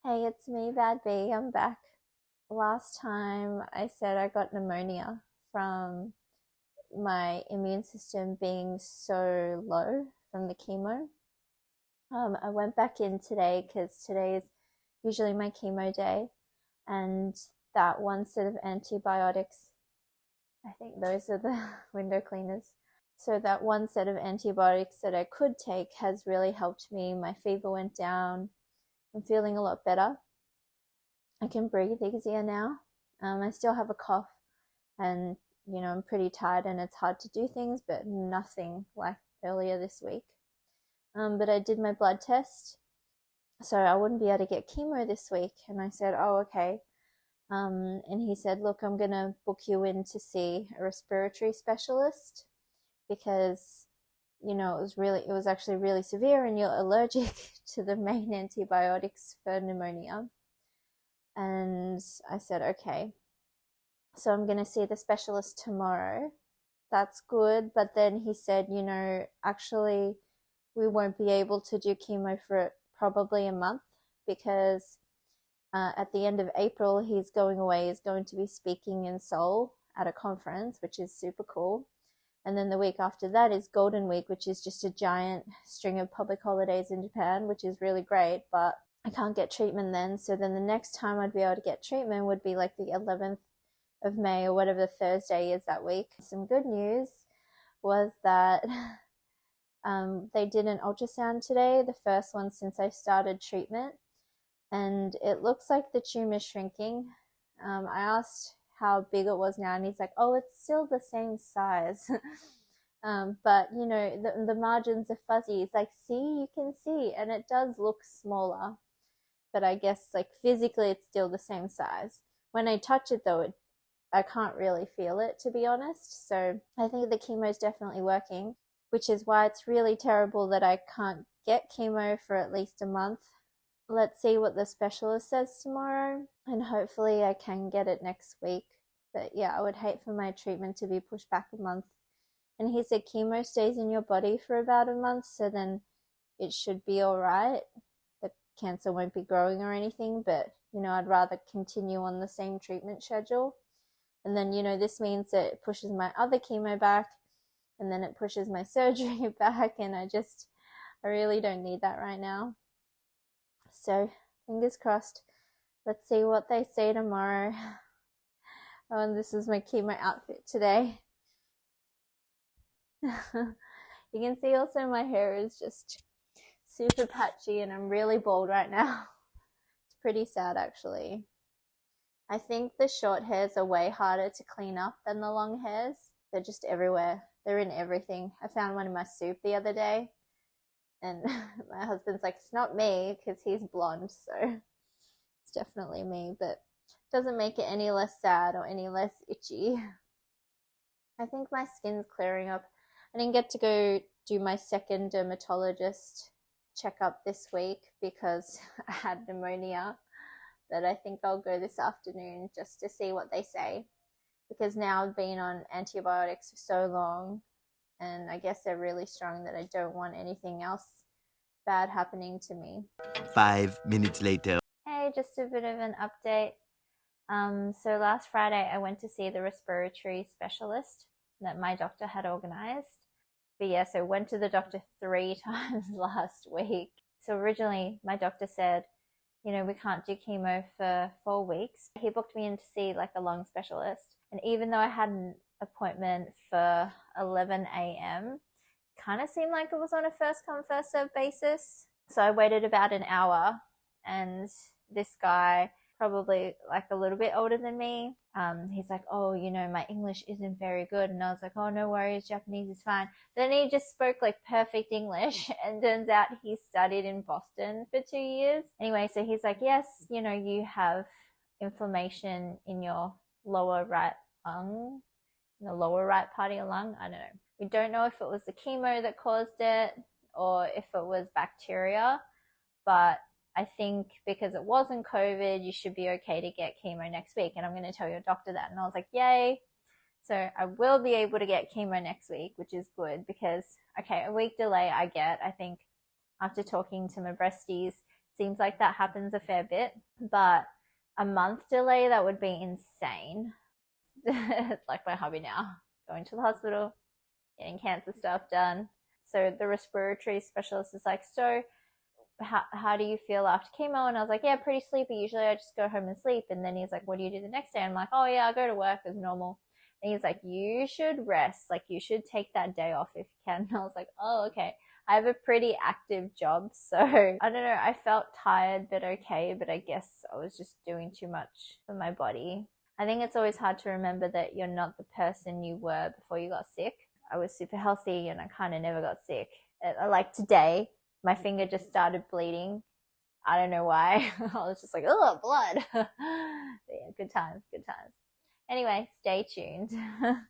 Hey, it's me, Bad B. I'm back. Last time I said I got pneumonia from my immune system being so low from the chemo. I went back in today because today is usually my chemo day, and that one set of antibiotics, I think those are the window cleaners. So that one set of antibiotics that I could take has really helped me. My fever went down. I'm feeling a lot better. I can breathe easier now. I still have a cough, and I'm pretty tired and it's hard to do things, but nothing like earlier this week. But I did my blood test, so I wouldn't be able to get chemo this week. And I said, oh, okay. And he said, look, I'm going to book you in to see a respiratory specialist because, it was actually really severe and you're allergic to the main antibiotics for pneumonia. And I said, okay. So I'm going to see the specialist tomorrow. That's good. But then he said, actually, we won't be able to do chemo for probably a month because at the end of April, he's going away. He's going to be speaking in Seoul at a conference, which is super cool. And then the week after that is Golden Week, which is just a giant string of public holidays in Japan, which is really great. But I can't get treatment then. So then the next time I'd be able to get treatment would be like the 11th of May or whatever the Thursday is that week. Some good news was that they did an ultrasound today, the first one since I started treatment, and it looks like the tumor's shrinking. I asked how big it was now, and he's like, oh, it's still the same size. But the margins are fuzzy. It's like, see, you can see, and it does look smaller, but I guess like physically it's still the same size. When I touch it though, I can't really feel it, to be honest. So I think the chemo is definitely working, which is why it's really terrible that I can't get chemo for at least a month. Let's see what the specialist says tomorrow, and hopefully I can get it next week. But yeah, I would hate for my treatment to be pushed back a month. And he said chemo stays in your body for about a month, so then it should be all right. The cancer won't be growing or anything, but I'd rather continue on the same treatment schedule. And then this means that it pushes my other chemo back, and then it pushes my surgery back, and I really don't need that right now. So fingers crossed. Let's see what they say tomorrow. Oh, and this is my chemo outfit today. You can see also my hair is just super patchy and I'm really bald right now. It's pretty sad actually. I think the short hairs are way harder to clean up than the long hairs. They're just everywhere. They're in everything. I found one in my soup the other day, and my husband's like, it's not me because he's blonde, so it's definitely me, but it doesn't make it any less sad or any less itchy. I think my skin's clearing up. I didn't get to go do my second dermatologist checkup this week because I had pneumonia, but I think I'll go this afternoon just to see what they say, because now I've been on antibiotics for so long, and I guess they're really strong, that I don't want anything else bad happening to me. 5 minutes later. Hey, just a bit of an update. So last Friday I went to see the respiratory specialist that my doctor had organized. But yeah, so went to the doctor 3 times last week. So originally my doctor said, we can't do chemo for 4 weeks. He booked me in to see like a lung specialist. And even though I had an appointment for 11 a.m., it kind of seemed like it was on a first come, first serve basis. So I waited about an hour, and this guy, probably like a little bit older than me, he's like, oh, my English isn't very good. And I was like, oh, no worries, Japanese is fine. Then he just spoke like perfect English, and turns out he studied in Boston for 2 years. Anyway, so he's like, yes, you have inflammation in your lower right lung, in the lower right part of your lung. I don't know. We don't know if it was the chemo that caused it or if it was bacteria, but I think because it wasn't COVID, you should be okay to get chemo next week. And I'm going to tell your doctor that. And I was like, yay. So I will be able to get chemo next week, which is good because, okay, a week delay I get. I think after talking to my breasties, Seems like that happens a fair bit, but a month delay, that would be insane. Like my hobby now, going to the hospital, getting cancer stuff done. So the respiratory specialist is like, so how do you feel after chemo? And I was like, yeah, pretty sleepy. Usually I just go home and sleep. And then he's like, what do you do the next day? I'm like, oh yeah, I go to work as normal. And he's like, you should rest. Like, you should take that day off if you can. And I was like, oh, okay. I have a pretty active job. So I don't know. I felt tired, but okay. But I guess I was just doing too much for my body. I think it's always hard to remember that you're not the person you were before you got sick. I was super healthy and I kind of never got sick. Like today, my finger just started bleeding. I don't know why. I was just like, oh, blood. But yeah, good times, good times. Anyway, stay tuned.